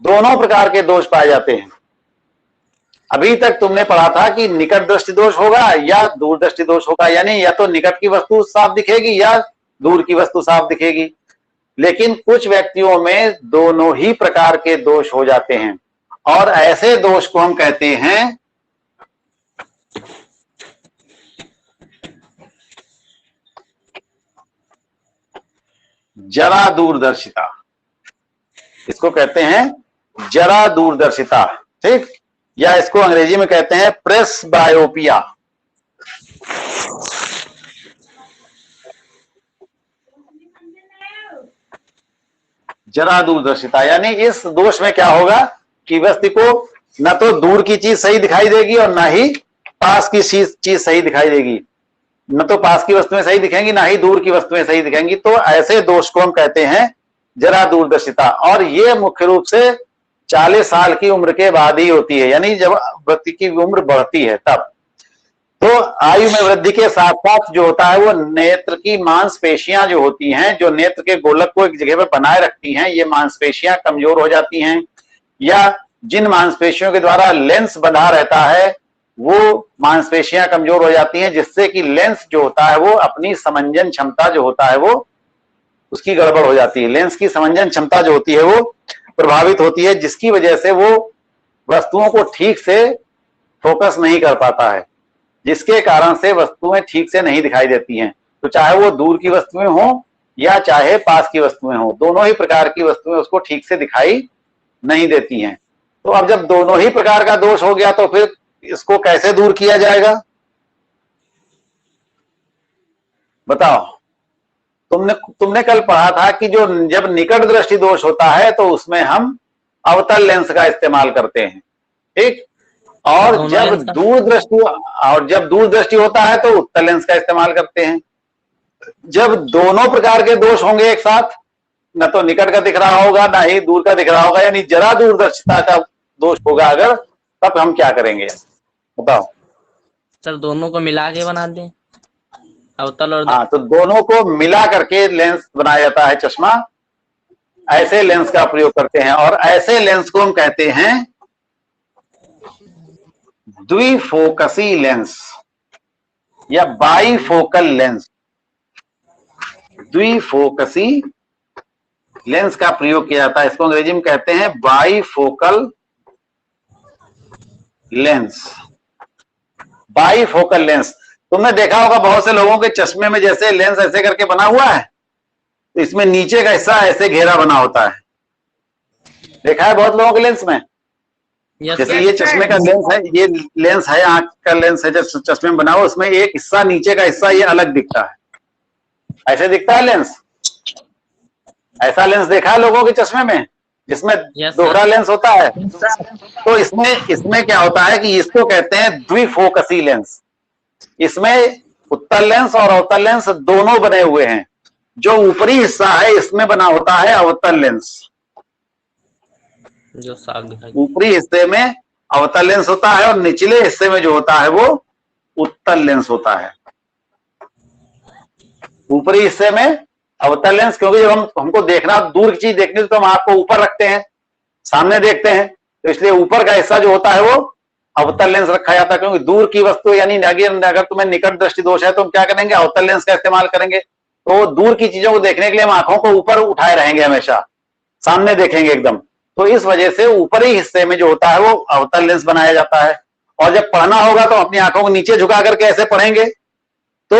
दोनों प्रकार के दोष पाए जाते हैं। अभी तक तुमने पढ़ा था कि निकट दृष्टि दोष होगा या दूर दृष्टि दोष होगा, यानी या तो निकट की वस्तु साफ दिखेगी या दूर की वस्तु साफ दिखेगी। लेकिन कुछ व्यक्तियों में दोनों ही प्रकार के दोष हो जाते हैं और ऐसे दोष को हम कहते हैं जरा दूरदर्शिता। इसको कहते हैं जरा दूरदर्शिता, ठीक, या इसको अंग्रेजी में कहते हैं प्रेस बायोपिया। जरा दूरदर्शिता यानी इस दोष में क्या होगा कि व्यक्ति को न तो दूर की चीज सही दिखाई देगी और ना ही पास की चीज सही दिखाई देगी, न तो पास की वस्तुएं सही दिखेंगी ना ही दूर की वस्तुएं सही दिखेंगी। तो ऐसे दोष को हम कहते हैं जरा दूरदर्शिता, और ये मुख्य रूप से 40 साल की उम्र के बाद ही होती है, यानी जब व्यक्ति की उम्र बढ़ती है तब। तो आयु में वृद्धि के साथ साथ जो होता है वो नेत्र की मांसपेशियां जो होती हैं, जो नेत्र के गोलक को एक जगह पर बनाए रखती हैं, ये मांसपेशियां कमजोर हो जाती हैं, या जिन मांसपेशियों के द्वारा लेंस बंधा रहता है वो मांसपेशियां कमजोर हो जाती हैं, जिससे कि लेंस जो होता है वो अपनी समंजन क्षमता जो होता है वो उसकी गड़बड़ हो जाती है। लेंस की समंजन क्षमता जो होती है वो प्रभावित होती है, जिसकी वजह से वो वस्तुओं को ठीक से फोकस नहीं कर पाता है, जिसके कारण से वस्तुएं ठीक से नहीं दिखाई देती हैं। तो चाहे वो दूर की वस्तुएं हों या चाहे पास की वस्तुएं हों, दोनों ही प्रकार की वस्तुएं उसको ठीक से दिखाई नहीं देती हैं। तो अब जब दोनों ही प्रकार का दोष हो गया तो फिर इसको कैसे दूर किया जाएगा, बताओ। तुमने कल पढ़ा था कि जो जब निकट दृष्टि दोष होता है तो उसमें हम अवतल लेंस का इस्तेमाल करते हैं, ठीक, और जब दूर दृष्टि होता है तो उत्तल लेंस का इस्तेमाल करते हैं। जब दोनों प्रकार के दोष होंगे एक साथ, न तो निकट का दिख रहा होगा ना ही दूर का दिख रहा होगा, यानी जरा दूरदर्शिता का दोष होगा अगर, तब हम क्या करेंगे बताओ। सर दोनों को मिला के बना दें, अवतल और हाँ, तो दोनों को मिला करके लेंस बनाया जाता है चश्मा। ऐसे लेंस का प्रयोग करते हैं और ऐसे लेंस को हम कहते हैं द्विफोकसी लेंस या बाईफोकल लेंस। द्विफोकसी लेंस का प्रयोग किया जाता है, इसको अंग्रेजी में कहते हैं बाईफोकल लेंस। बाईफोकल लेंस तुमने देखा होगा बहुत से लोगों के चश्मे में जैसे लेंस ऐसे करके बना हुआ है, तो इसमें नीचे का हिस्सा ऐसे घेरा बना होता है, देखा है बहुत लोगों के लेंस में। जैसे ये चश्मे का लेंस है, ये लेंस है, आंख का लेंस है जो चश्मे में बना हुआ, उसमें एक हिस्सा नीचे का हिस्सा ये अलग दिखता है, ऐसे दिखता है लेंस। ऐसा लेंस देखा है लोगों के चश्मे में जिसमें दोहरा लेंस होता है। तो इसमें क्या होता है कि इसको कहते हैं द्विफोकसी लेंस। इसमें उत्तल लेंस और अवतल लेंस दोनों बने हुए हैं। जो ऊपरी हिस्सा है इसमें बना होता है अवतल लेंस, जो साफ दिखाई, ऊपरी हिस्से में अवतल लेंस होता है और निचले हिस्से में जो होता है वो उत्तल लेंस होता है। ऊपरी हिस्से में अवतल लेंस, क्योंकि जब हमको देखना, दूर की चीज देखनी तो हम आंख को ऊपर रखते हैं, सामने देखते हैं, तो इसलिए ऊपर का हिस्सा जो होता है वो अवतल लेंस रखा जाता है। क्योंकि दूर की वस्तु यानी अगर तुम्हें निकट दृष्टि दोष है तो हम क्या करेंगे, अवतल लेंस का इस्तेमाल करेंगे। तो दूर की चीजों को देखने के लिए हम आंखों को ऊपर उठाए रहेंगे, हमेशा सामने देखेंगे एकदम। तो इस वजह से ऊपरी हिस्से में जो होता है वो अवतल लेंस बनाया जाता है। और जब पढ़ना होगा तो अपनी आंखों को नीचे झुका करके ऐसे पढ़ेंगे तो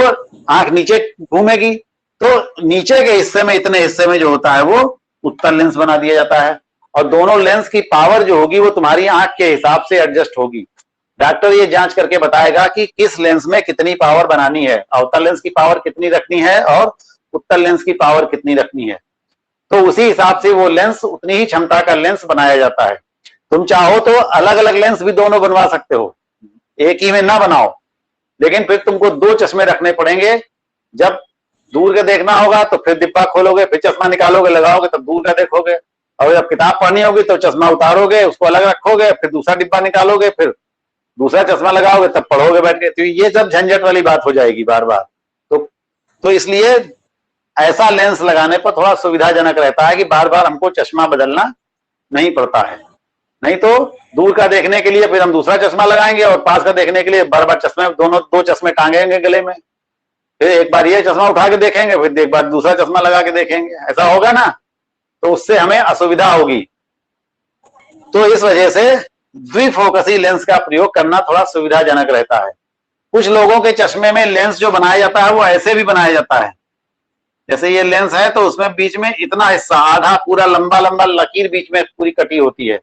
आंख नीचे घूमेगी, तो नीचे के हिस्से में, इतने हिस्से में जो होता है वो उत्तल लेंस बना दिया जाता है। और दोनों लेंस की पावर जो होगी वो तुम्हारी आंख के हिसाब से एडजस्ट होगी। डॉक्टर ये जांच करके बताएगा कि किस लेंस में कितनी पावर बनानी है, अवतल लेंस की पावर कितनी रखनी है और उत्तल लेंस की पावर कितनी रखनी है। तो उसी हिसाब से वो लेंस, उतनी ही क्षमता का लेंस बनाया जाता है। तुम चाहो तो अलग अलग लेंस भी दोनों बनवा सकते हो, एक ही में ना बनाओ, लेकिन फिर तुमको 2 चश्मे रखने पड़ेंगे। जब दूर का देखना होगा तो फिर डिब्बा खोलोगे, फिर चश्मा निकालोगे, लगाओगे, तब दूर का देखोगे। और जब किताब पढ़नी होगी तो चश्मा उतारोगे, उसको अलग रखोगे, फिर दूसरा डिब्बा निकालोगे, फिर दूसरा चश्मा लगाओगे, तब पढ़ोगे बैठ के। तो ये सब झंझट वाली बात हो जाएगी बार बार। तो इसलिए ऐसा लेंस लगाने पर थोड़ा सुविधाजनक रहता है कि बार बार हमको चश्मा बदलना नहीं पड़ता है। नहीं तो दूर का देखने के लिए फिर हम दूसरा चश्मा लगाएंगे और पास का देखने के लिए बार बार चश्मे, दोनों दो चश्मे टांगेंगे गले में, फिर एक बार ये चश्मा उठा के देखेंगे, फिर एक बार दूसरा चश्मा लगा के देखेंगे, ऐसा होगा ना, तो उससे हमें असुविधा होगी। तो इस वजह से द्विफोकसी लेंस का प्रयोग करना थोड़ा सुविधाजनक रहता है। कुछ लोगों के चश्मे में लेंस जो बनाया जाता है वो ऐसे भी बनाया जाता है, जैसे ये लेंस है तो उसमें बीच में इतना हिस्सा आधा पूरा लंबा लंबा लकीर बीच में पूरी कटी होती है,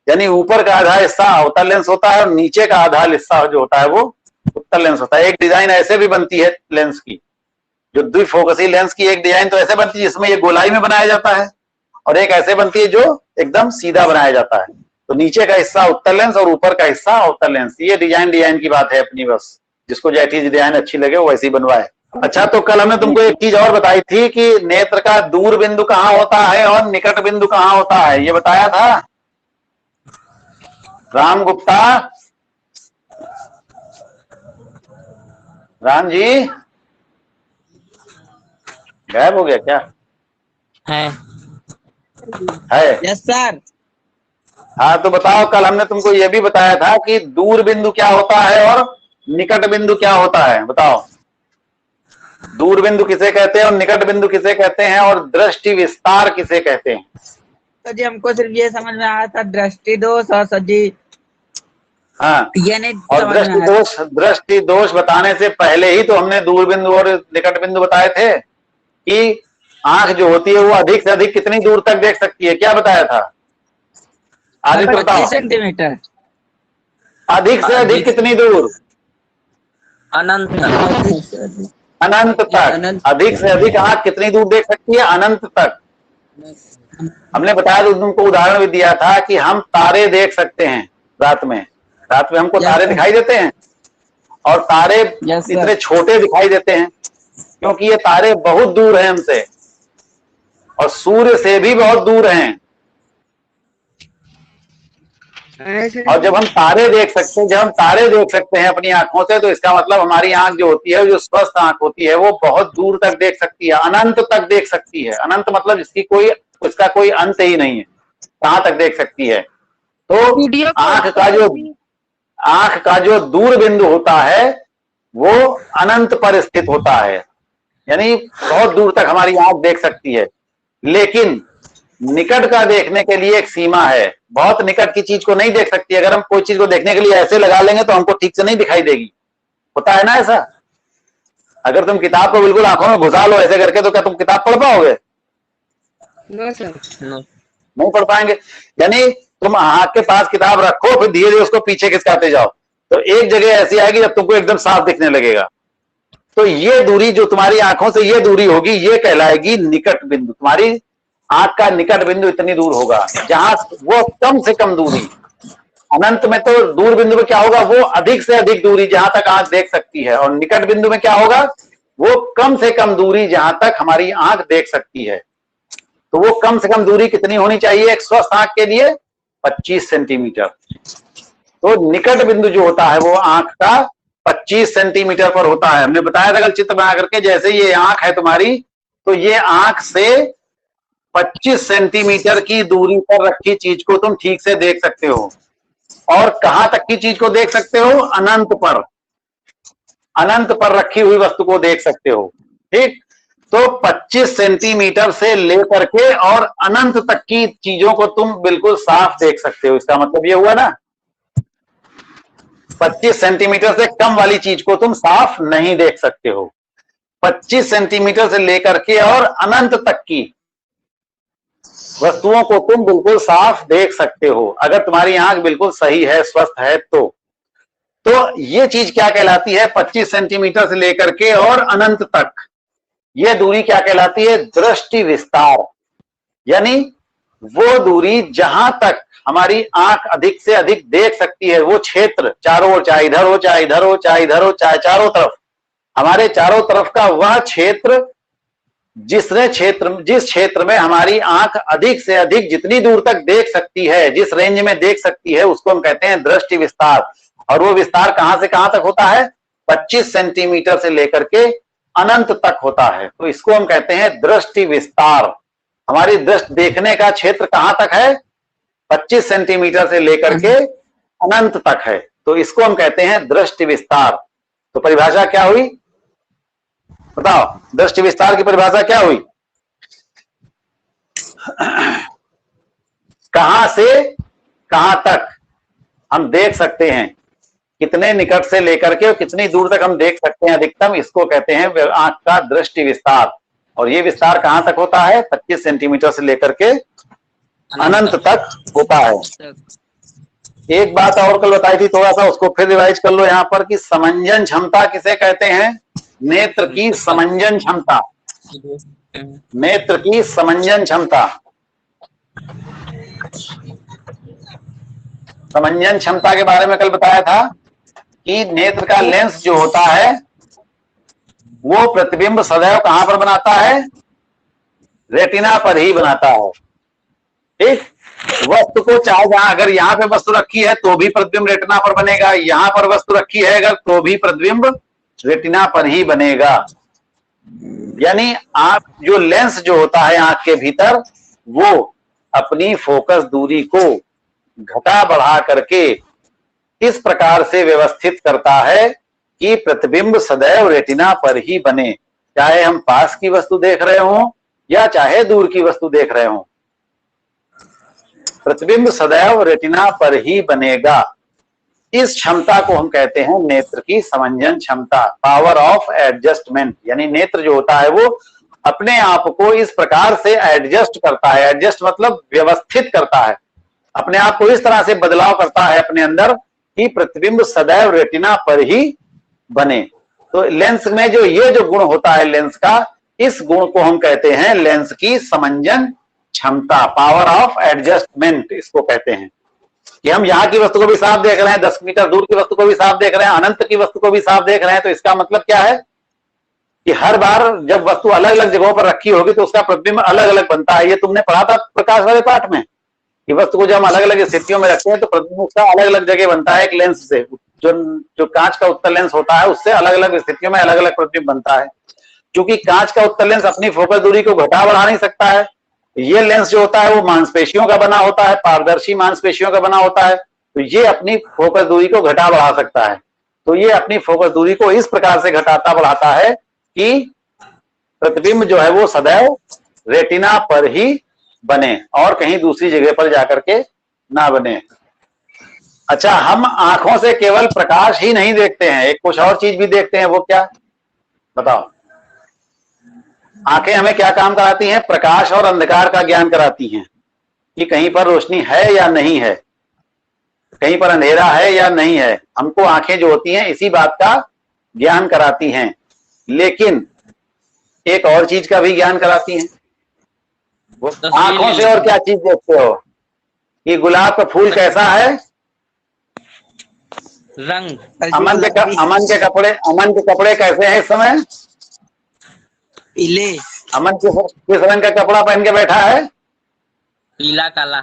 यानी ऊपर का आधा हिस्सा अवतल लेंस होता है और नीचे का आधा हिस्सा जो होता है वो उत्तल लेंस होता है। एक डिजाइन ऐसे भी बनती है लेंस की, जो द्विफोकसी लेंस की एक डिजाइन तो ऐसे बनती है जिसमें ये गोलाई में बनाया जाता है, और एक ऐसे बनती है जो एकदम सीधा बनाया जाता है। तो नीचे का हिस्सा उत्तल लेंस और ऊपर का हिस्सा अवतल लेंस। ये डिजाइन की बात है अपनी, बस जिसको जैसी डिजाइन अच्छी लगे वो वैसी बनवाए। अच्छा, तो कल हमने तुमको एक चीज और बताई थी कि नेत्र का दूर बिंदु कहाँ होता है और निकट बिंदु कहाँ होता है, ये बताया था राम गुप्ता। राम जी गायब हो गया क्या? है यस सर। हाँ, तो बताओ, कल हमने तुमको ये भी बताया था कि दूर बिंदु क्या होता है और निकट बिंदु क्या होता है, बताओ। दूर बिंदु किसे कहते हैं और निकट बिंदु किसे कहते हैं और दृष्टि विस्तार किसे कहते हैं? तो जी हमको सिर्फ ये समझ में आया था दृष्टि दोष और सर जी हाँ, ये नहीं और समझ में आया। दृष्टि दोष बताने से पहले ही तो हमने दूर बिंदु और निकट बिंदु बताए थे कि आंख जो होती है वो अधिक से अधिक कितनी दूर तक देख सकती है, क्या बताया था? आदित्य बताओ। 25 सेंटीमीटर। अधिक से अधिक कितनी दूर? अनंत तक। अनंत तक। अधिक से अधिक आंख कितनी दूर देख सकती है? अनंत तक। हमने बताया तो तुमको उदाहरण भी दिया था कि हम तारे देख सकते हैं रात में हमको तारे दिखाई देते हैं, और तारे इतने छोटे दिखाई देते हैं क्योंकि ये तारे बहुत दूर हैं हमसे और सूर्य से भी बहुत दूर हैं। और जब हम तारे देख सकते हैं अपनी आंखों से, तो इसका मतलब हमारी आंख जो होती है, जो स्वस्थ आंख होती है, वो बहुत दूर तक देख सकती है, अनंत तक देख सकती है। अनंत मतलब इसका कोई अंत ही नहीं है, कहां तक देख सकती है। तो आंख का जो दूर बिंदु होता है वो अनंत पर स्थित होता है, यानी बहुत दूर तक हमारी आंख देख सकती है। लेकिन निकट का देखने के लिए एक सीमा है, बहुत निकट की चीज को नहीं देख सकती। अगर हम कोई चीज को देखने के लिए ऐसे लगा लेंगे तो हमको ठीक से नहीं दिखाई देगी, होता है ना ऐसा। अगर तुम किताब को बिल्कुल आंखों में घुसा लो ऐसे करके, तो क्या तुम किताब पढ़ पाओगे? नहीं पढ़ पाएंगे। यानी तुम आंख के पास किताब रखो, फिर धीरे धीरे उसको पीछे खिसकाते जाओ, तो एक जगह ऐसी आएगी जब तुमको एकदम साफ दिखने लगेगा। तो ये दूरी जो तुम्हारी आंखों से ये दूरी होगी, ये कहलाएगी निकट बिंदु। तुम्हारी आंख का निकट बिंदु इतनी दूर होगा जहां वो कम से कम दूरी। अनंत में तो दूर बिंदु में क्या होगा, वो अधिक से अधिक दूरी जहां तक आंख देख सकती है, और निकट बिंदु में क्या होगा, वो कम से कम दूरी जहां तक हमारी आंख देख सकती है। तो वो कम से कम दूरी कितनी होनी चाहिए एक स्वस्थ आंख के लिए? 25 सेंटीमीटर। तो निकट बिंदु जो होता है वो आंख का 25 सेंटीमीटर पर होता है। हमने बताया था कल चित्र बना करके, जैसे ये आंख है तुम्हारी, तो ये आंख से 25 सेंटीमीटर की दूरी पर रखी चीज को तुम ठीक से देख सकते हो। और कहां तक की चीज को देख सकते हो? अनंत पर रखी हुई वस्तु को देख सकते हो। ठीक, तो 25 सेंटीमीटर से लेकर के और अनंत तक की चीजों को तुम बिल्कुल साफ देख सकते हो। इसका मतलब ये हुआ ना, 25 सेंटीमीटर से कम वाली चीज को तुम साफ नहीं देख सकते हो। 25 सेंटीमीटर से लेकर के और अनंत तक की वस्तुओं को तुम बिल्कुल साफ देख सकते हो, अगर तुम्हारी आंख बिल्कुल सही है, स्वस्थ है। तो ये चीज क्या कहलाती है? 25 सेंटीमीटर से लेकर के और अनंत तक ये दूरी क्या कहलाती है? दृष्टि विस्तार। यानी वो दूरी जहां तक हमारी आंख अधिक से अधिक देख सकती है, वो क्षेत्र चारों ओर, चाहे इधर हो, चाहे इधर हो, चाहे इधर हो, चाहे चारों तरफ, हमारे चारों तरफ का वह क्षेत्र, जिस क्षेत्र में हमारी आंख अधिक से अधिक जितनी दूर तक देख सकती है, जिस रेंज में देख सकती है, उसको हम कहते हैं दृष्टि विस्तार। और वो विस्तार कहां से कहां तक होता है? 25 सेंटीमीटर से लेकर के अनंत तक होता है। तो इसको हम कहते हैं दृष्टि विस्तार। हमारी दृष्टि देखने का क्षेत्र कहां तक है? 25 सेंटीमीटर से लेकर के अनंत तक है, तो इसको हम कहते हैं दृष्टि विस्तार। तो परिभाषा क्या हुई बताओ, दृष्टि विस्तार की परिभाषा क्या हुई? कहां से कहां तक हम देख सकते हैं, कितने निकट से लेकर के और कितनी दूर तक हम देख सकते हैं अधिकतम, इसको कहते हैं आंख का दृष्टि विस्तार। और ये विस्तार कहां तक होता है? 25 सेंटीमीटर से लेकर के अनंत तक होता है। एक बात और कल बताई थी, थोड़ा सा उसको फिर रिवाइज कर लो यहाँ पर कि समंजन क्षमता किसे कहते हैं? नेत्र की समंजन क्षमता, नेत्र की समंजन क्षमता। समंजन क्षमता के बारे में कल बताया था कि नेत्र का लेंस जो होता है वो प्रतिबिंब सदैव कहां पर बनाता है? रेटिना पर ही बनाता है। ठीक, वस्तु को चाहे जहां, अगर यहाँ पे वस्तु रखी है तो भी प्रतिबिंब रेटिना पर बनेगा, यहां पर वस्तु रखी है अगर तो भी प्रतिबिंब रेटिना पर ही बनेगा। यानी आप जो लेंस जो होता है आंख के भीतर, वो अपनी फोकस दूरी को घटा बढ़ा करके इस प्रकार से व्यवस्थित करता है कि प्रतिबिंब सदैव रेटिना पर ही बने, चाहे हम पास की वस्तु देख रहे हों या चाहे दूर की वस्तु देख रहे हों, प्रतिबिंब सदैव रेटिना पर ही बनेगा। इस क्षमता को हम कहते हैं नेत्र की समंजन क्षमता, पावर ऑफ एडजस्टमेंट। यानी नेत्र जो होता है वो अपने आप को इस प्रकार से एडजस्ट करता है, एडजस्ट मतलब व्यवस्थित करता है, अपने आप को इस तरह से बदलाव करता है अपने अंदर कि प्रतिबिंब सदैव रेटिना पर ही बने। तो लेंस में जो ये जो गुण होता है लेंस का, इस गुण को हम कहते हैं लेंस की समंजन क्षमता, पावर ऑफ एडजस्टमेंट इसको कहते हैं। कि हम यहाँ की वस्तु को भी साफ देख रहे हैं, 10 मीटर दूर की वस्तु को भी साफ देख रहे हैं, अनंत की वस्तु को भी साफ देख रहे हैं, तो इसका मतलब क्या है कि हर बार जब वस्तु अलग अलग जगहों पर रखी होगी तो उसका प्रतिबिंब अलग अलग बनता है। ये तुमने पढ़ा था प्रकाश वाले पाठ में कि वस्तु को जब हम अलग अलग स्थितियों में रखते हैं तो प्रतिबिंब उसका अलग अलग जगह बनता है एक लेंस से, जो कांच का उत्तल लेंस होता है उससे अलग अलग स्थितियों में अलग अलग प्रतिबिंब बनता है। क्योंकि कांच का उत्तल लेंस अपनी फोकस दूरी को घटा बढ़ा नहीं सकता है, ये लेंस जो होता है वो मांसपेशियों का बना होता है, पारदर्शी मांसपेशियों का बना होता है, तो ये अपनी फोकस दूरी को घटा बढ़ा सकता है। तो ये अपनी फोकस दूरी को इस प्रकार से घटाता बढ़ाता है कि प्रतिबिंब जो है वो सदैव रेटिना पर ही बने और कहीं दूसरी जगह पर जाकर के ना बने। अच्छा, हम आंखों से केवल प्रकाश ही नहीं देखते हैं, एक कुछ और चीज भी देखते हैं, वो क्या बताओ? आंखें हमें क्या काम कराती हैं? प्रकाश और अंधकार का ज्ञान कराती हैं कि कहीं पर रोशनी है या नहीं है, कहीं पर अंधेरा है या नहीं है। हमको आंखें जो होती हैं इसी बात का ज्ञान कराती हैं, लेकिन एक और चीज का भी ज्ञान कराती हैं। वो आंखों से और क्या चीज देखते हो कि गुलाब का फूल कैसा है? रंग। अमन के कपड़े कैसे हैं इस समय? पीले। अमन किस रंग का कपड़ा पहन के बैठा है? पीला काला।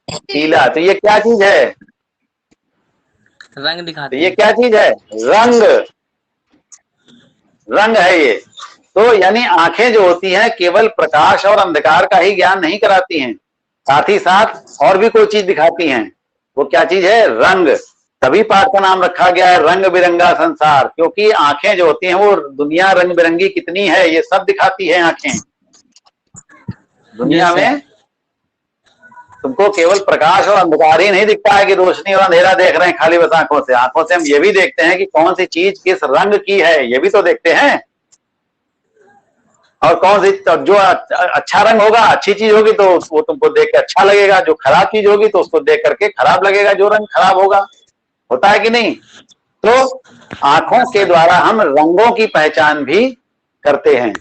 पीला। तो ये क्या चीज है? रंग दिखाते। तो ये क्या चीज है? रंग, रंग है ये। तो यानी आंखें जो होती हैं केवल प्रकाश और अंधकार का ही ज्ञान नहीं कराती हैं, साथ ही साथ और भी कोई चीज दिखाती हैं। वो क्या चीज है? रंग। तभी पाठ का नाम रखा गया है रंग बिरंगा संसार, क्योंकि आंखें जो होती हैं वो दुनिया रंग बिरंगी कितनी है ये सब दिखाती है। आंखें दुनिया में तुमको केवल प्रकाश और अंधकार ही नहीं दिखता है कि रोशनी और अंधेरा देख रहे हैं खाली बस आंखों से। आंखों से हम ये भी देखते हैं कि कौन सी चीज किस रंग की है, ये भी तो देखते हैं। और कौन सी जो अच्छा रंग होगा, अच्छी चीज होगी तो वो तुमको देख के अच्छा लगेगा, जो खराब चीज होगी तो उसको देख करके खराब लगेगा, जो रंग खराब होगा। होता है कि नहीं? तो आंखों के द्वारा हम रंगों की पहचान भी करते हैं।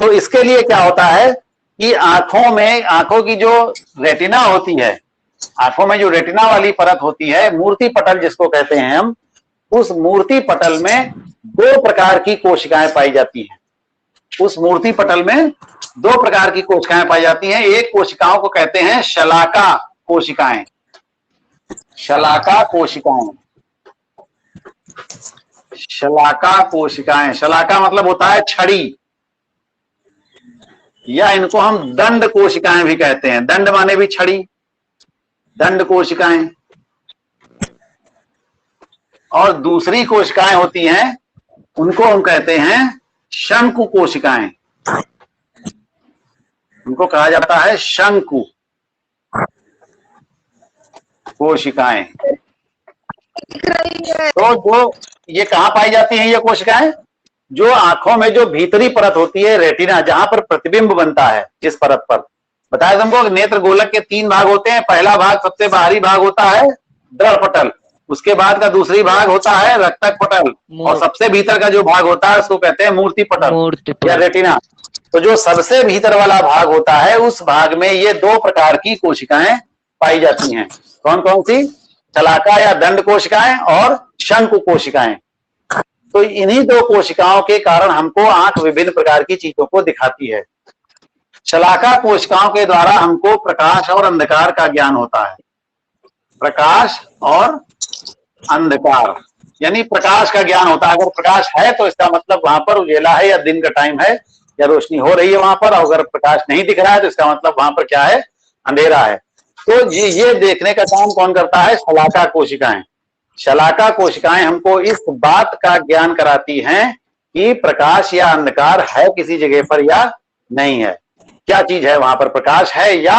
तो इसके लिए क्या होता है कि आंखों की जो रेटिना होती है, आंखों में जो रेटिना वाली परत होती है, मूर्ति पटल जिसको कहते हैं हम, उस मूर्ति पटल में 2 प्रकार की कोशिकाएं पाई जाती हैं। उस मूर्ति पटल में 2 प्रकार की कोशिकाएं पाई जाती हैं। एक कोशिकाओं को कहते हैं शलाका कोशिकाएं। शलाका कोशिकाएं, शलाका कोशिकाएं। शलाका मतलब होता है छड़ी, या इनको हम दंड कोशिकाएं भी कहते हैं। दंड माने भी छड़ी, दंड कोशिकाएं, और दूसरी कोशिकाएं होती हैं उनको हम कहते हैं शंकु कोशिकाएं। उनको कहा जाता है शंकु कोशिकाएं। तो जो ये कहां पाई जाती हैं ये कोशिकाएं? जो आंखों में जो भीतरी परत होती है रेटिना, जहां पर प्रतिबिंब बनता है, इस परत पर बताया तुमको नेत्र गोलक के 3 भाग होते हैं। पहला भाग सबसे बाहरी भाग होता है दृढ़ पटल, उसके बाद का दूसरी भाग होता है रक्तक पटल, और सबसे भीतर का जो भाग होता है उसको कहते हैं मूर्ति पटल या रेटिना। तो जो सबसे भीतर वाला भाग होता है उस भाग में ये 2 प्रकार की कोशिकाएं पाई जाती हैं। कौन कौन सी? शलाका या दंड कोशिकाएं और शंकु कोशिकाएं। तो इन्हीं 2 कोशिकाओं के कारण हमको आंख विभिन्न प्रकार की चीजों को दिखाती है। शलाका कोशिकाओं के द्वारा हमको प्रकाश और अंधकार का ज्ञान होता है। प्रकाश और अंधकार यानी प्रकाश का ज्ञान होता है। अगर प्रकाश है तो इसका मतलब वहां पर उजेला है या दिन का टाइम है या रोशनी हो रही है वहां पर, और अगर प्रकाश नहीं दिख रहा है तो इसका मतलब वहां पर क्या है? अंधेरा है। तो ये देखने का काम कौन करता है? शलाका कोशिकाएं। शलाका कोशिकाएं हमको इस बात का ज्ञान कराती हैं कि प्रकाश या अंधकार है किसी जगह पर या नहीं है, क्या चीज है वहां पर, प्रकाश है या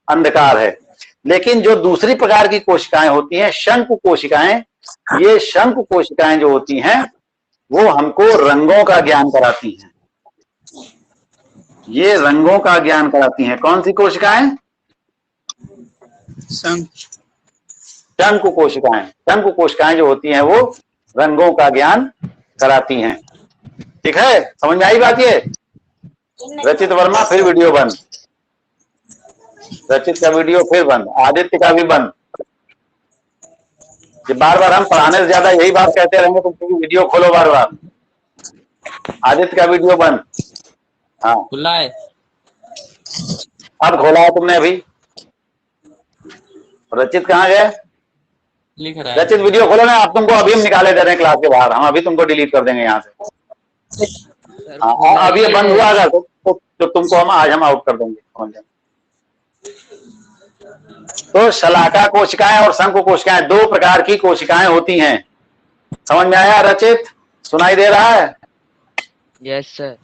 अंधकार है। लेकिन जो दूसरी प्रकार की कोशिकाएं होती हैं शंकु कोशिकाएं, ये शंकु कोशिकाएं जो होती हैं वो हमको रंगों का ज्ञान कराती हैं। ये रंगों का ज्ञान कराती हैं। कौन सी कोशिकाएं? शंकु कोशिकाएं। शंकु कोशिकाएं जो होती हैं वो रंगों का ज्ञान कराती हैं। ठीक है, समझ में आई बात? ये रचित वर्मा फिर वीडियो बंद, रचित का वीडियो फिर बंद, आदित्य का भी बंद। ये बार बार हम पढ़ाने से ज्यादा यही बात कहते रहेंगे तुम वीडियो खोलो बार बार। आदित्य का वीडियो बंद। हाँ खुला है, अब खोला है तुमने अभी। रचित कहाँ गए? लिख रहा है। रचित वीडियो खोलो ना, आप तुमको अभी हम निकाले दे रहे हैं क्लास के बाहर, हम अभी तुमको डिलीट कर देंगे यहाँ से। हाँ, अब ये बंद हुआ अगर तो तुमको हम आउट कर देंगे, समझ जाए। तो शलाका कोशिकाएं और शंकु कोशिकाएं 2 प्रकार की कोशिकाएं होती हैं। समझ में आया रचित? सुनाई दे रहा है? Yes sir.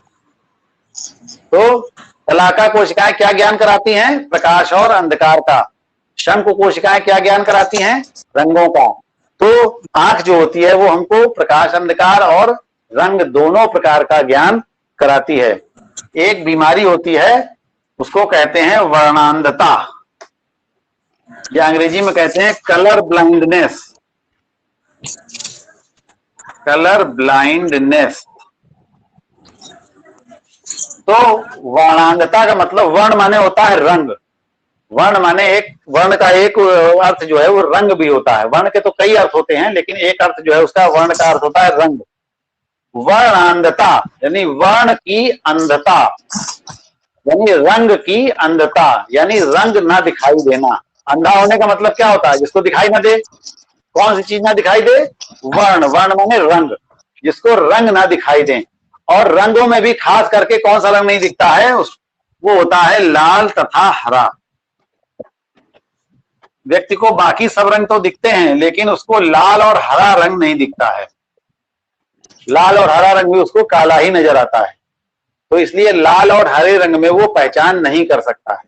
तो शलाका कोशिकाएं क्या ज्ञान कराती हैं? प्रकाश और अंधकार का। शंकु कोशिकाएं क्या ज्ञान कराती हैं? रंगों का। तो आंख जो होती है वो हमको प्रकाश अंधकार और रंग दोनों प्रकार का ज्ञान कराती है। एक बीमारी होती है उसको कहते हैं वर्णांधता, या अंग्रेजी में कहते हैं कलर ब्लाइंडनेस। Colour blindness. तो वर्णांधता का मतलब, वर्ण माने होता है रंग, वर्ण माने एक, वर्ण का एक अर्थ जो है वो रंग भी होता है। वर्ण के तो कई अर्थ होते हैं लेकिन एक अर्थ जो है उसका वर्ण का अर्थ होता है रंग। वर्णांधता यानी वर्ण की अंधता, यानी रंग की अंधता, यानी रंग ना दिखाई देना। अंधा होने का मतलब क्या होता है? जिसको दिखाई ना दे। कौन सी चीज ना दिखाई दे? वर्ण। वर्ण माने रंग, जिसको रंग ना दिखाई दे। और रंगों में भी खास करके कौन सा रंग नहीं दिखता है? वो होता है लाल तथा हरा। व्यक्ति को बाकी सब रंग तो दिखते हैं लेकिन उसको लाल और हरा रंग नहीं दिखता है। लाल और हरा रंग भी उसको काला ही नजर आता है। तो इसलिए लाल और हरे रंग में वो पहचान नहीं कर सकता है।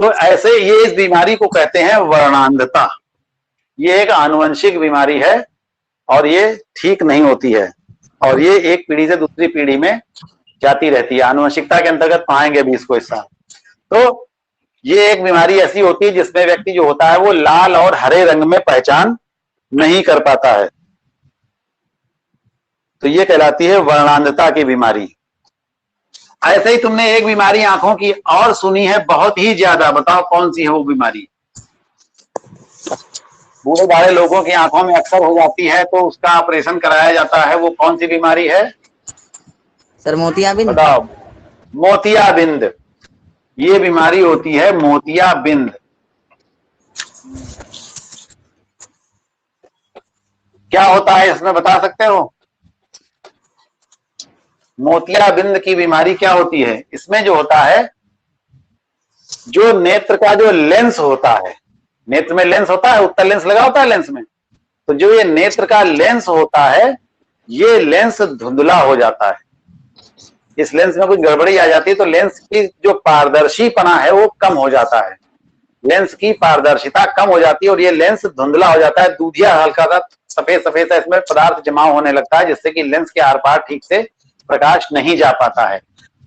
तो ऐसे ये इस बीमारी को कहते हैं वर्णांधता। ये एक आनुवंशिक बीमारी है और ये ठीक नहीं होती है, और ये एक पीढ़ी से दूसरी पीढ़ी में जाती रहती है। आनुवंशिकता के अंतर्गत पाएंगे भी इसको इस साल। तो ये एक बीमारी ऐसी होती है जिसमें व्यक्ति जो होता है वो लाल और हरे रंग में पहचान नहीं कर पाता है। तो ये कहलाती है वर्णांधता की बीमारी। ऐसे ही तुमने एक बीमारी आंखों की और सुनी है बहुत ही ज्यादा, बताओ कौन सी है वो बीमारी? बूढ़े बाढ़े लोगों की आंखों में अक्सर हो जाती है तो उसका ऑपरेशन कराया जाता है। वो कौन सी बीमारी है सर? मोतियाबिंद। बताओ। मोतियाबिंद। ये बीमारी होती है मोतियाबिंद। क्या होता है इसमें बता सकते हो? मोतियाबिंद की बीमारी क्या होती है? इसमें जो होता है, जो नेत्र का जो लेंस होता है, नेत्र में लेंस होता है, उत्तल लेंस लगा होता है लेंस में। तो जो ये नेत्र का लेंस होता है, ये लेंस धुंधला हो जाता है। इस लेंस में कुछ गड़बड़ी आ जाती है तो लेंस की जो पारदर्शीपना है वो कम हो जाता है, लेंस की पारदर्शिता कम हो जाती है और ये लेंस धुंधला हो जाता है, दूधिया हल्का सा सफेद सफेद सा इसमें पदार्थ जमा होने लगता है, जिससे कि लेंस के आर पार ठीक से प्रकाश नहीं जा पाता है।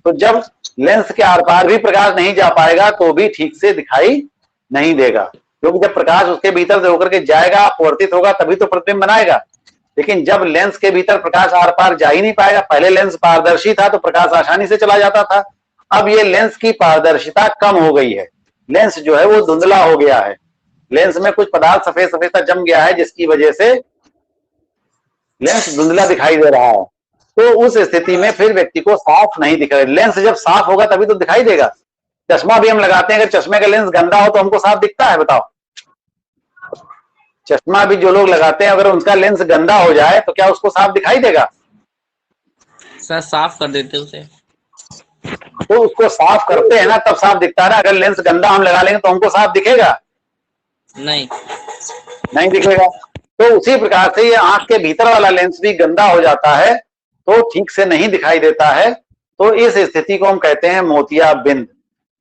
तो जब लेंस के आर पार भी प्रकाश नहीं जा पाएगा तो भी ठीक से दिखाई नहीं देगा, क्योंकि जब प्रकाश उसके भीतर से होकर के जाएगा, अपवर्तित होगा, तभी तो प्रतिबिंब बनाएगा। लेकिन जब लेंस के भीतर प्रकाश आर पार जा ही नहीं पाएगा, पहले लेंस पारदर्शी था तो प्रकाश आसानी से चला जाता था, अब ये लेंस की पारदर्शिता कम हो गई है, लेंस जो है वो धुंधला हो गया है, लेंस में कुछ पदार्थ सफेद सफेद सा जम गया है, जिसकी वजह से लेंस धुंधला दिखाई दे रहा है। तो उस स्थिति में फिर व्यक्ति को साफ नहीं दिख रहा। लेंस जब साफ होगा तभी तो दिखाई देगा। चश्मा भी हम लगाते हैं, अगर चश्मे का लेंस गंदा हो तो हमको साफ दिखता है? बताओ। चश्मा भी जो लोग लगाते हैं, अगर उनका लेंस गंदा हो जाए तो क्या उसको साफ दिखाई देगा? सर साफ कर देते उसे। तो उसको साफ करते हैं ना, तब साफ दिखता है ना। अगर लेंस गंदा हम लगा लेंगे तो हमको साफ दिखेगा? नहीं दिखेगा। तो उसी प्रकार से ये आंख के भीतर वाला लेंस भी गंदा हो जाता है तो ठीक से नहीं दिखाई देता है। तो इस स्थिति को हम कहते हैं मोतियाबिंद।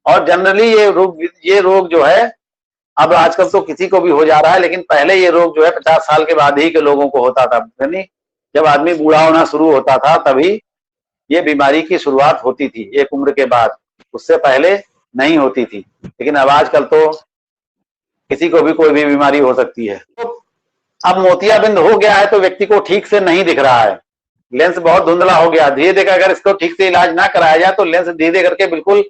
और जनरली ये रोग जो है, अब आजकल तो किसी को भी हो जा रहा है, लेकिन पहले ये रोग जो है 50 साल के बाद ही के लोगों को होता था, यानी जब आदमी बूढ़ा होना शुरू होता था तभी ये बीमारी की शुरुआत होती थी, एक उम्र के बाद, उससे पहले नहीं होती थी। लेकिन अब आजकल तो किसी को भी कोई भी बीमारी हो सकती है। तो अब मोतियाबिंद हो गया है तो व्यक्ति को ठीक से नहीं दिख रहा है, लेंस बहुत धुंधला हो गया। धीरे धीरे अगर इसको ठीक से इलाज ना कराया जाए तो लेंस धीरे धीरे करके बिल्कुल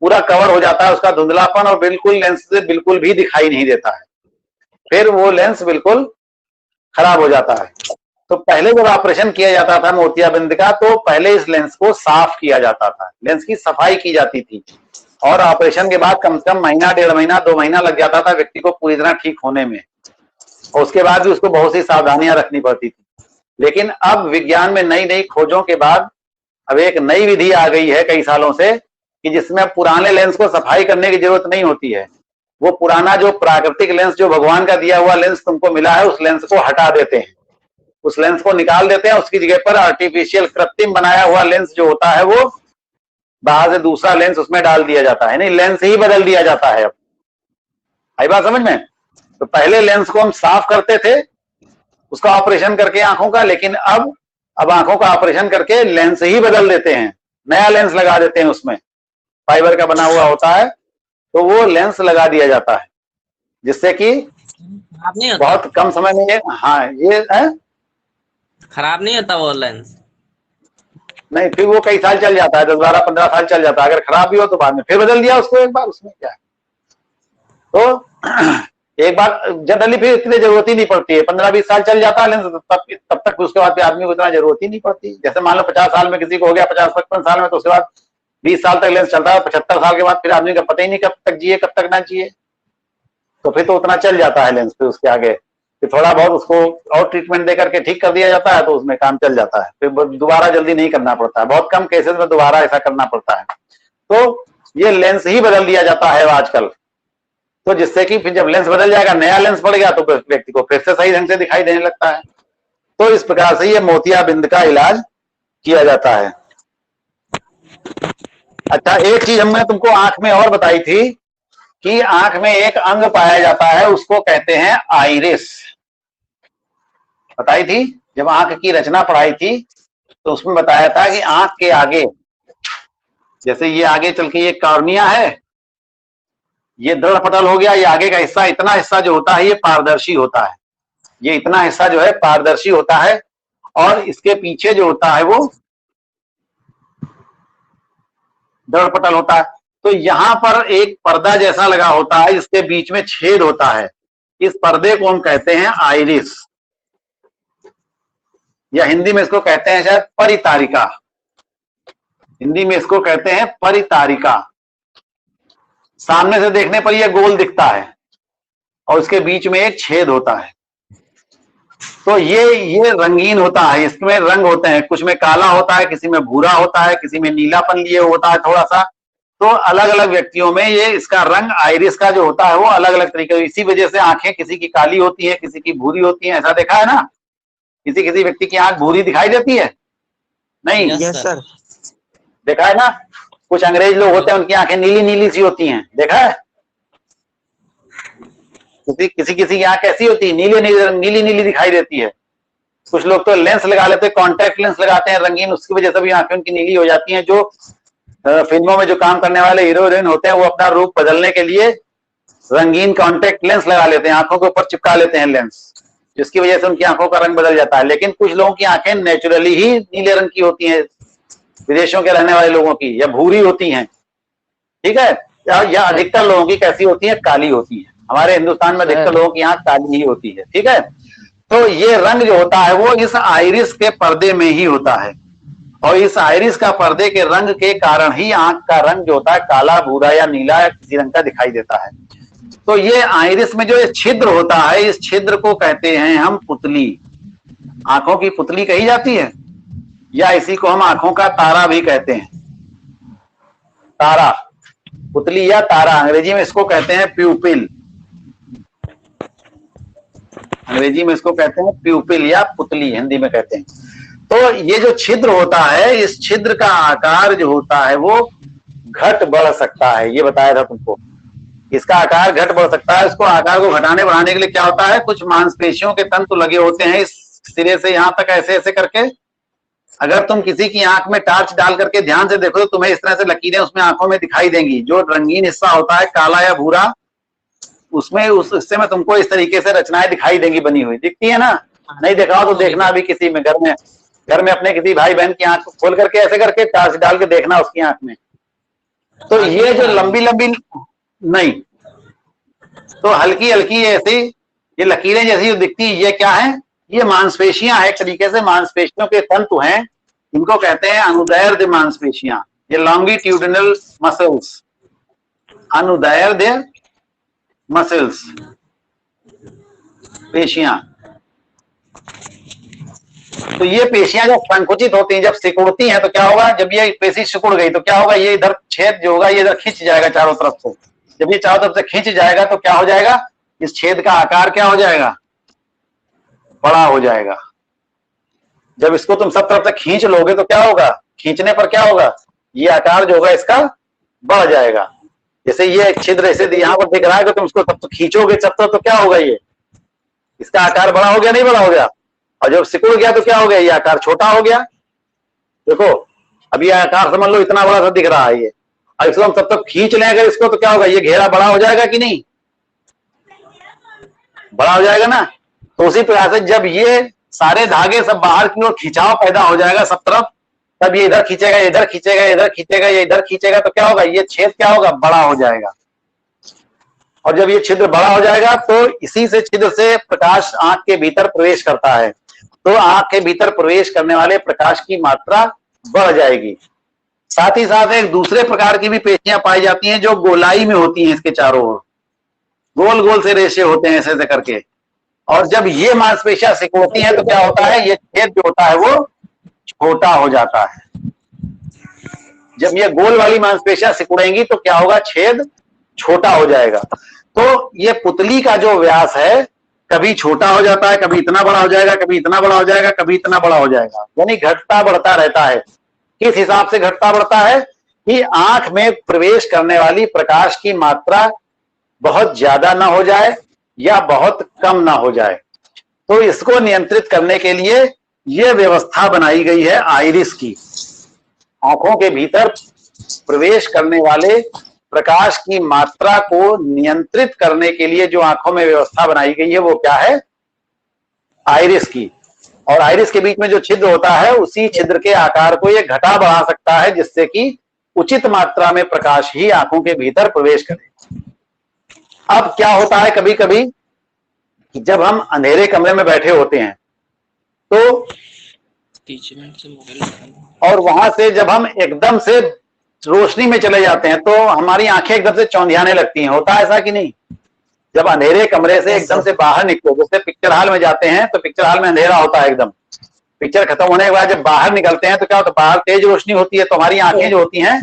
पूरा कवर हो जाता है उसका धुंधलापन, और बिल्कुल लेंस से बिल्कुल भी दिखाई नहीं देता है, फिर वो लेंस बिल्कुल खराब हो जाता है। तो पहले जब ऑपरेशन किया जाता था मोतियाबिंद का, तो पहले इस लेंस को साफ किया जाता था, लेंस की सफाई की जाती थी, और ऑपरेशन के बाद कम से कम महीना, 1.5 महीना, 2 महीना लग जाता था व्यक्ति को पूरी तरह ठीक होने में, और उसके बाद भी उसको बहुत सी सावधानियां रखनी पड़ती थी। लेकिन अब विज्ञान में नई नई खोजों के बाद अब एक नई विधि आ गई है कई सालों से, कि जिसमें पुराने लेंस को सफाई करने की जरूरत नहीं होती है। वो पुराना जो प्राकृतिक लेंस, जो भगवान का दिया हुआ लेंस तुमको मिला है, उस लेंस को हटा देते हैं, उस लेंस को निकाल देते हैं, उसकी जगह पर आर्टिफिशियल कृत्रिम बनाया हुआ लेंस जो होता है वो बाहर से दूसरा लेंस उसमें डाल दिया जाता है, नहीं लेंस ही बदल दिया जाता है। अब आई बात समझ में? तो पहले लेंस को हम साफ करते थे उसका ऑपरेशन करके आंखों का, लेकिन अब आंखों का ऑपरेशन करके लेंस ही बदल देते हैं, नया लेंस लगा देते हैं, उसमें फाइबर का बना हुआ होता है, तो वो लेंस लगा दिया जाता है, जिससे कि बहुत कम समय में हाँ ये है खराब नहीं होता वो लेंस? नहीं, फिर वो कई साल चल जाता है, 10, 12, 15 साल चल जाता है। अगर खराब भी हो तो बाद में फिर बदल दिया उसको एक बार, उसमें क्या है। तो एक बार जनरली फिर इतनी जरूरत ही नहीं पड़ती है, 15-20 साल चल जाता है लेंस, तब तक उसके बाद आदमी को इतना जरूरत ही नहीं पड़ती। जैसे मान लो 50 साल में किसी को हो गया, 50-55 साल में, तो उसके बाद 20 साल तक लेंस चलता है, 75 साल के बाद फिर आदमी का पता ही नहीं कब तक जिए कब तक ना जिए, तो फिर तो उतना चल जाता है लेंस। फिर उसके आगे फिर थोड़ा बहुत उसको और ट्रीटमेंट दे करके ठीक कर दिया जाता है, तो उसमें काम चल जाता है, फिर दोबारा जल्दी नहीं करना पड़ता है, बहुत कम केसेस में दोबारा ऐसा करना पड़ता है। तो ये लेंस ही बदल दिया जाता है आजकल, तो जिससे कि फिर जब लेंस बदल जाएगा, नया लेंस पड़ गया, तो व्यक्ति को फिर से सही ढंग से दिखाई देने लगता है। तो इस प्रकार से ये मोतियाबिंद का इलाज किया जाता है। अच्छा, एक चीज हमने तुमको आंख में और बताई थी कि आंख में एक अंग पाया जाता है, उसको कहते हैं आइरिस। बताई थी जब आंख की रचना पढ़ाई थी, तो उसमें बताया था कि आंख के आगे, जैसे ये आगे चल के ये कॉर्निया है, ये दृढ़ पटल हो गया, ये आगे का हिस्सा, इतना हिस्सा जो होता है ये पारदर्शी होता है, ये इतना हिस्सा जो है पारदर्शी होता है, और इसके पीछे जो होता है वो दृढ़ पटल होता है। तो यहां पर एक पर्दा जैसा लगा होता है, इसके बीच में छेद होता है, इस पर्दे को हम कहते हैं आइरिस, या हिंदी में इसको कहते हैं शायद परितारिका, हिंदी में इसको कहते हैं परितारिका। सामने से देखने पर यह गोल दिखता है और इसके बीच में एक छेद होता है। तो ये रंगीन होता है, इसमें रंग होते हैं, कुछ में काला होता है, किसी में भूरा होता है, किसी में नीलापन लिए होता है थोड़ा सा, तो अलग अलग व्यक्तियों में ये इसका रंग आइरिस का जो होता है वो अलग अलग तरीके, इसी वजह से आंखें किसी की काली होती है, किसी की भूरी होती है, ऐसा देखा है ना? किसी किसी व्यक्ति की आंख भूरी दिखाई देती है, नहीं? Yes yes sir. सर। देखा है ना? कुछ अंग्रेज लोग होते हैं उनकी आंखें नीली नीली सी होती हैं, देखा है? किसी किसी की आंख कैसी होती है, नीली नीली दिखाई देती है। कुछ लोग तो लेंस लगा लेते हैं, कॉन्टैक्ट लेंस लगाते हैं रंगीन, उसकी वजह से भी आंखें उनकी नीली हो जाती हैं। जो फिल्मों में जो काम करने वाले हीरो हीरोइन होते हैं वो अपना रूप बदलने के लिए रंगीन कॉन्टैक्ट लेंस लगा लेते हैं, आंखों के ऊपर चिपका लेते हैं लेंस, जिसकी वजह से उनकी आंखों का रंग बदल जाता है। लेकिन कुछ लोगों की आंखें नेचुरली ही नीले रंग की होती हैं, विदेशों के रहने वाले लोगों की, या भूरी होती हैं, ठीक है? या अधिकतर लोगों की कैसी होती है, काली होती है। हमारे हिंदुस्तान में अधिकतर लोगों की आंख काली ही होती है, ठीक है? तो ये रंग जो होता है वो इस आइरिस के पर्दे में ही होता है, और इस आइरिस का पर्दे के रंग के कारण ही आंख का रंग जो होता है काला, भूरा या नीला या किसी रंग का दिखाई देता है। तो ये आइरिस में जो ये छिद्र होता है, इस छिद्र को कहते हैं हम पुतली। आंखों की पुतली कही जाती है, या इसी को हम आंखों का तारा भी कहते हैं। तारा, पुतली या तारा, अंग्रेजी में इसको कहते हैं प्यूपिल। अंग्रेजी में इसको कहते हैं प्यूपिल या पुतली, हिंदी में कहते हैं। तो ये जो छिद्र होता है, इस छिद्र का आकार जो होता है वो घट बढ़ सकता है, ये बताया था तुमको। इसका आकार घट बढ़ सकता है। इसको आकार को घटाने बढ़ाने के लिए क्या होता है, कुछ मांसपेशियों के तंतु लगे होते हैं इस सिरे से यहां तक, ऐसे ऐसे करके। अगर तुम किसी की आंख में टार्च डाल करके ध्यान से देखो तो तुम्हें इस तरह से लकीरें उसमें आंखों में दिखाई देंगी। जो रंगीन हिस्सा होता है काला या भूरा, उसमें उस हिस्से में तुमको इस तरीके से रचनाएं दिखाई देंगी, बनी हुई दिखती है ना? नहीं देखा हो तो देखना अभी किसी में घर में अपने किसी भाई बहन की आंख खोल करके ऐसे करके टार्च डाल के देखना उसकी आंख में। तो ये जो लंबी लंबी, नहीं तो हल्की हल्की ऐसी ये लकीरें जैसी जो दिखती है, ये क्या है, ये मांसपेशियां है, एक तरीके से मांसपेशियों के तंतु हैं। इनको कहते हैं अनुदैर्ध्य मांसपेशियां, ये लॉन्गिट्यूडिनल मसल्स, अनुदैर्ध्य मसल्स, पेशियां। तो ये पेशियां जब संकुचित होती हैं, जब सिकुड़ती हैं, तो क्या होगा, जब ये पेशी सिकुड़ गई तो क्या होगा, ये इधर छेद जो होगा ये इधर खींच जाएगा चारों तरफ से। जब ये चारों तरफ से खींच जाएगा तो क्या हो जाएगा, इस छेद का आकार क्या हो जाएगा, बड़ा हो जाएगा। जब इसको तुम सब तरफ से खींच लोगे तो क्या होगा, खींचने पर क्या होगा, ये आकार जो होगा इसका बढ़ जाएगा। जैसे ये छिद्र ऐसे यहाँ पर दिख रहा है कि तुम इसको तब तो खींचोगे सब तो क्या होगा, ये इसका आकार बड़ा हो गया, नहीं बड़ा हो गया? और जब सिकुड़ गया तो क्या हो गया, ये आकार छोटा हो गया। देखो अब ये आकार समझ लो इतना बड़ा सा दिख रहा है ये, और इसको हम तब तक खींच लें अगर इसको तो क्या होगा, ये घेरा बड़ा हो जाएगा कि नहीं, बड़ा हो जाएगा ना? तो उसी प्रकार से जब ये सारे धागे सब बाहर की ओर खिंचाव पैदा हो जाएगा सब तरफ, तब ये इधर खींचेगा, इधर खींचेगा, इधर खींचेगा, ये इधर खींचेगा, तो क्या होगा, ये छेद क्या होगा, बड़ा हो जाएगा। और जब ये छिद्र बड़ा हो जाएगा तो इसी से छिद्र से प्रकाश आंख के भीतर प्रवेश करता है, तो आंख के भीतर प्रवेश करने वाले प्रकाश की मात्रा बढ़ जाएगी। साथ ही साथ एक दूसरे प्रकार की भी पेशियां पाई जाती हैं जो गोलाई में होती हैं, इसके चारों ओर गोल गोल से रेशे होते हैं ऐसे ऐसे करके। और जब ये मांसपेशियां सिकुड़ती हैं तो क्या होता है, ये छेद जो होता है वो छोटा हो जाता है। जब ये गोल वाली मांसपेशियां सिकुड़ेंगी तो क्या होगा, छेद छोटा हो जाएगा। तो ये पुतली का जो व्यास है कभी छोटा हो जाता है, कभी इतना बड़ा हो जाएगा, कभी इतना बड़ा हो जाएगा, कभी इतना बड़ा हो जाएगा, यानी घटता बढ़ता रहता है। किस हिसाब से घटता बढ़ता है कि आंख में प्रवेश करने वाली प्रकाश की मात्रा बहुत ज्यादा ना हो जाए या बहुत कम ना हो जाए। तो इसको नियंत्रित करने के लिए यह व्यवस्था बनाई गई है आइरिस की। आंखों के भीतर प्रवेश करने वाले प्रकाश की मात्रा को नियंत्रित करने के लिए जो आंखों में व्यवस्था बनाई गई है वो क्या है, आइरिस की। और आइरिस के बीच में जो छिद्र होता है उसी छिद्र के आकार को ये घटा बढ़ा सकता है, जिससे कि उचित मात्रा में प्रकाश ही आंखों के भीतर प्रवेश करे। अब क्या होता है कभी कभी कि जब हम अंधेरे कमरे में बैठे होते हैं तो और वहां से जब हम एकदम से रोशनी में चले जाते हैं तो हमारी आंखें एकदम से चौंधियाने लगती हैं, होता है ऐसा कि नहीं? जब अंधेरे कमरे से एकदम से बाहर निकलो, जैसे पिक्चर हॉल में जाते हैं तो पिक्चर हॉल में अंधेरा होता है एकदम, पिक्चर खत्म होने के बाद जब बाहर निकलते हैं तो क्या होता है, बाहर तेज रोशनी होती है तो हमारी आंखें जो होती हैं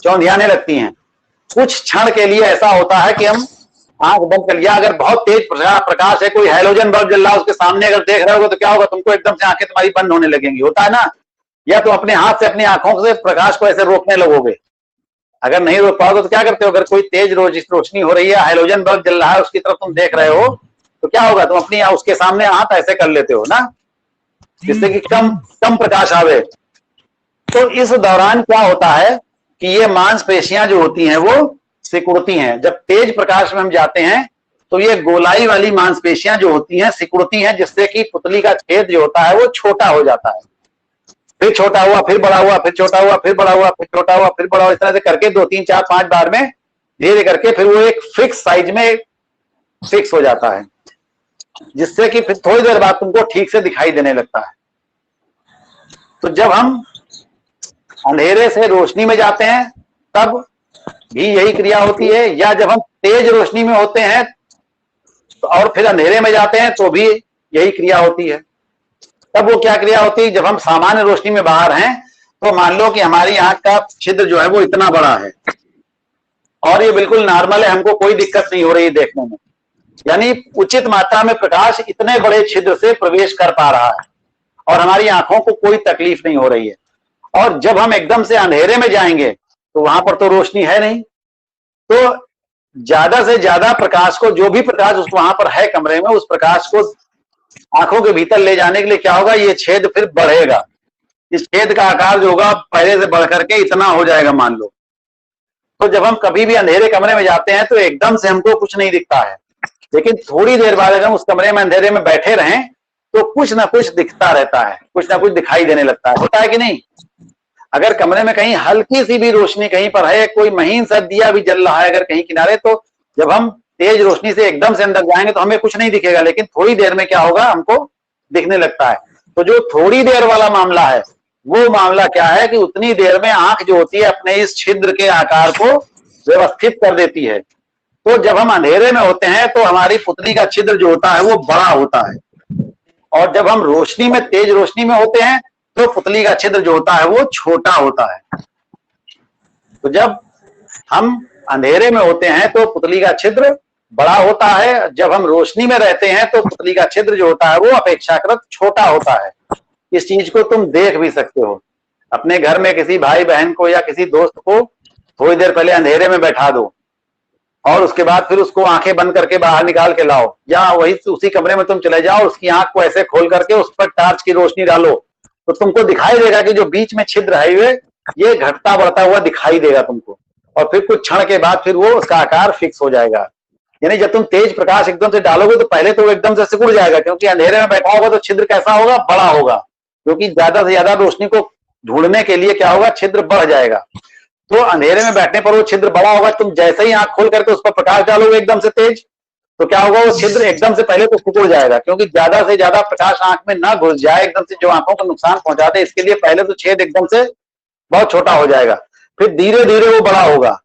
चौंधियाने लगती हैं। कुछ क्षण के लिए ऐसा होता है कि हम आंख बंद कर लिया, अगर बहुत तेज प्रकाश है, कोई हैलोजन बल्ब जल रहा है उसके सामने अगर देख रहे हो तो क्या होगा, तुमको एकदम से आंखें तुम्हारी बंद होने लगेंगी, होता है ना। या तुम अपने हाथ से अपनी आंखों से प्रकाश को ऐसे रोकने लगोगे। अगर नहीं रोक पाओगे तो क्या करते हो, अगर कोई तेज रोशनी हो रही है, हैलोजन बल्ब जल रहा है, उसकी तरफ तुम देख रहे हो तो क्या होगा, तुम अपनी उसके सामने हाथ ऐसे कर लेते हो ना, जिससे कि कम प्रकाश आवे। तो इस दौरान क्या होता है कि ये मांसपेशियां जो होती हैं वो सिकुड़ती हैं। जब तेज प्रकाश में हम जाते हैं तो ये गोलाई वाली मांसपेशियां जो होती हैं सिकुड़ती हैं, जिससे कि पुतली का छेद जो होता है वो छोटा हो जाता है। फिर छोटा हुआ, फिर बड़ा हुआ, फिर छोटा हुआ, फिर बड़ा हुआ, फिर छोटा हुआ, फिर बड़ा हुआ, इस तरह से करके 2 3 4 5 बार में धीरे करके फिर वो एक फिक्स साइज में फिक्स हो जाता है, जिससे कि फिर थोड़ी देर बाद तुमको ठीक से दिखाई देने लगता है। तो जब हम अंधेरे से रोशनी में जाते हैं तब भी यही क्रिया होती है, या जब हम तेज रोशनी में होते हैं और फिर अंधेरे में जाते हैं तो भी यही क्रिया होती है। तब वो क्या क्रिया होती है, जब हम सामान्य रोशनी में बाहर हैं तो मान लो कि हमारी आंख का छिद्र जो है वो इतना बड़ा है और ये बिल्कुल नॉर्मल है, हमको कोई दिक्कत नहीं हो रही है देखने में, यानी उचित मात्रा में प्रकाश इतने बड़े छिद्र से प्रवेश कर पा रहा है और हमारी आंखों को कोई तकलीफ नहीं हो रही है। और जब हम एकदम से अंधेरे में जाएंगे तो वहां पर तो रोशनी है नहीं, तो ज्यादा से ज्यादा प्रकाश को, जो भी प्रकाश उस वहां पर है कमरे में, उस प्रकाश को आंखों के भीतर ले जाने के लिए क्या होगा, ये छेद फिर बढ़ेगा। इस छेद का आकार जो होगा पहले से बढ़ करके इतना हो जाएगा मान लो। तो जब हम कभी भी अंधेरे कमरे में जाते हैं तो एकदम से हमको कुछ नहीं दिखता है, लेकिन थोड़ी देर बाद अगर हम उस कमरे में अंधेरे में बैठे रहें तो कुछ ना कुछ दिखता रहता है, कुछ ना कुछ दिखाई देने लगता है, होता है कि नहीं। अगर कमरे में कहीं हल्की सी भी रोशनी कहीं पर है, कोई महीन सा दिया भी जल रहा है अगर कहीं किनारे, तो जब हम तेज रोशनी से एकदम से अंदर जाएंगे तो हमें कुछ नहीं दिखेगा, लेकिन थोड़ी देर में क्या होगा, हमको दिखने लगता है। तो जो थोड़ी देर वाला मामला है वो मामला क्या है कि उतनी देर में आंख जो होती है अपने इस छिद्र के आकार को व्यवस्थित कर देती है। तो जब हम अंधेरे में होते हैं तो हमारी पुतली का छिद्र जो होता है वो बड़ा होता है, और जब हम रोशनी में, तेज रोशनी में होते हैं तो पुतली का छिद्र जो होता है वो छोटा होता है। तो जब हम अंधेरे में होते हैं तो पुतली का छिद्र बड़ा होता है, जब हम रोशनी में रहते हैं तो पुतली का छिद्र जो होता है वो अपेक्षाकृत छोटा होता है। इस चीज को तुम देख भी सकते हो अपने घर में, किसी भाई बहन को या किसी दोस्त को थोड़ी देर पहले अंधेरे में बैठा दो और उसके बाद फिर उसको आंखें बंद करके बाहर निकाल के लाओ, या वही उसी कमरे में तुम चले जाओ, उसकी आंख को ऐसे खोल करके उस पर टार्च की रोशनी डालो तो तुमको दिखाई देगा कि जो बीच में छिद्र है ये घटता बढ़ता हुआ दिखाई देगा तुमको, और फिर कुछ क्षण के बाद फिर वो उसका आकार फिक्स हो जाएगा। यानी जब तुम तेज प्रकाश एकदम से डालोगे तो पहले तो वो एकदम से सिकुड़ जाएगा, क्योंकि अंधेरे में बैठा होगा तो छिद्र कैसा होगा, बड़ा होगा, क्योंकि ज्यादा से ज्यादा रोशनी को ढूंढने के लिए क्या होगा, छिद्र बढ़ जाएगा। तो अंधेरे में बैठने पर वो छिद्र बड़ा होगा, तुम जैसे ही आंख खोल करके उस पर प्रकाश डालोगे एकदम से तेज, तो क्या होगा, वो छिद्र एकदम से पहले तो सिकुड़ जाएगा, क्योंकि ज्यादा से ज्यादा प्रकाश आंख में ना घुस जाए एकदम से, जो आंखों को नुकसान पहुंचा दे, इसके लिए पहले तो छेद एकदम से बहुत छोटा हो जाएगा, फिर धीरे धीरे वो बड़ा होगा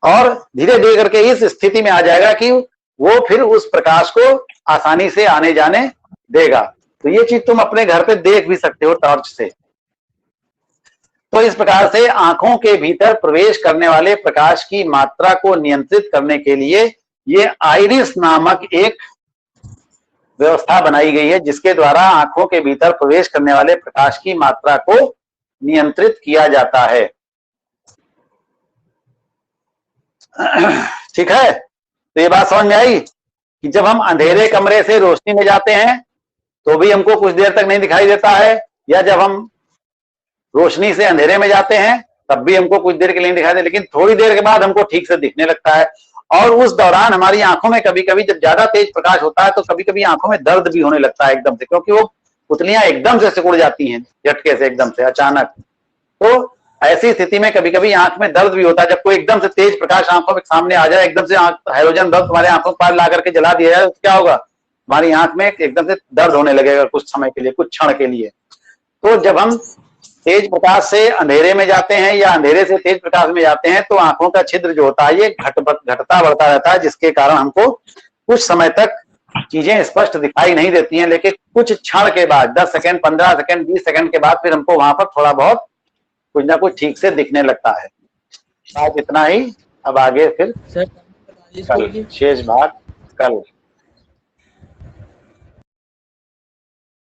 और धीरे धीरे करके इस स्थिति में आ जाएगा कि वो फिर उस प्रकाश को आसानी से आने जाने देगा। तो ये चीज तुम अपने घर पे देख भी सकते हो टॉर्च से। तो इस प्रकार से आंखों के भीतर प्रवेश करने वाले प्रकाश की मात्रा को नियंत्रित करने के लिए ये आइरिस नामक एक व्यवस्था बनाई गई है, जिसके द्वारा आंखों के भीतर प्रवेश करने वाले प्रकाश की मात्रा को नियंत्रित किया जाता है। ठीक है, तो ये बात समझ में आई कि जब हम अंधेरे कमरे से रोशनी में जाते हैं तो भी हमको कुछ देर तक नहीं दिखाई देता है, या जब हम रोशनी से अंधेरे में जाते हैं तब भी हमको कुछ देर के लिए दिखाई दे, लेकिन थोड़ी देर के बाद हमको ठीक से दिखने लगता है। और उस दौरान हमारी आंखों में कभी कभी जब ज्यादा तेज प्रकाश होता है तो कभी कभी आंखों में दर्द भी होने लगता है एकदम से, क्योंकि वो पुतलियां एकदम से सिकुड़ जाती हैं झटके से, एकदम से अचानक। तो ऐसी स्थिति में कभी कभी आंख में दर्द भी होता है, जब कोई एकदम से तेज प्रकाश आंखों के सामने आ जाए, एकदम से हैलोजन बल्ब तुम्हारे आंखों पर ला करके जला दिया जाए, तो क्या होगा, हमारी आंख में एकदम से दर्द होने लगेगा कुछ समय के लिए, कुछ क्षण के लिए। तो जब हम तेज प्रकाश से अंधेरे में जाते हैं या अंधेरे से तेज प्रकाश में जाते हैं तो आंखों का छिद्र जो होता है ये घटता बढ़ता रहता है, जिसके कारण हमको कुछ समय तक चीजें स्पष्ट दिखाई नहीं देती हैं, लेकिन कुछ क्षण के बाद 10 सेकंड, 15 सेकंड, 20 सेकंड के बाद फिर हमको वहां पर थोड़ा बहुत कुछ ना कुछ ठीक से दिखने लगता है। आज इतना ही। अब आगे फिर सर कल शेष भाग कल।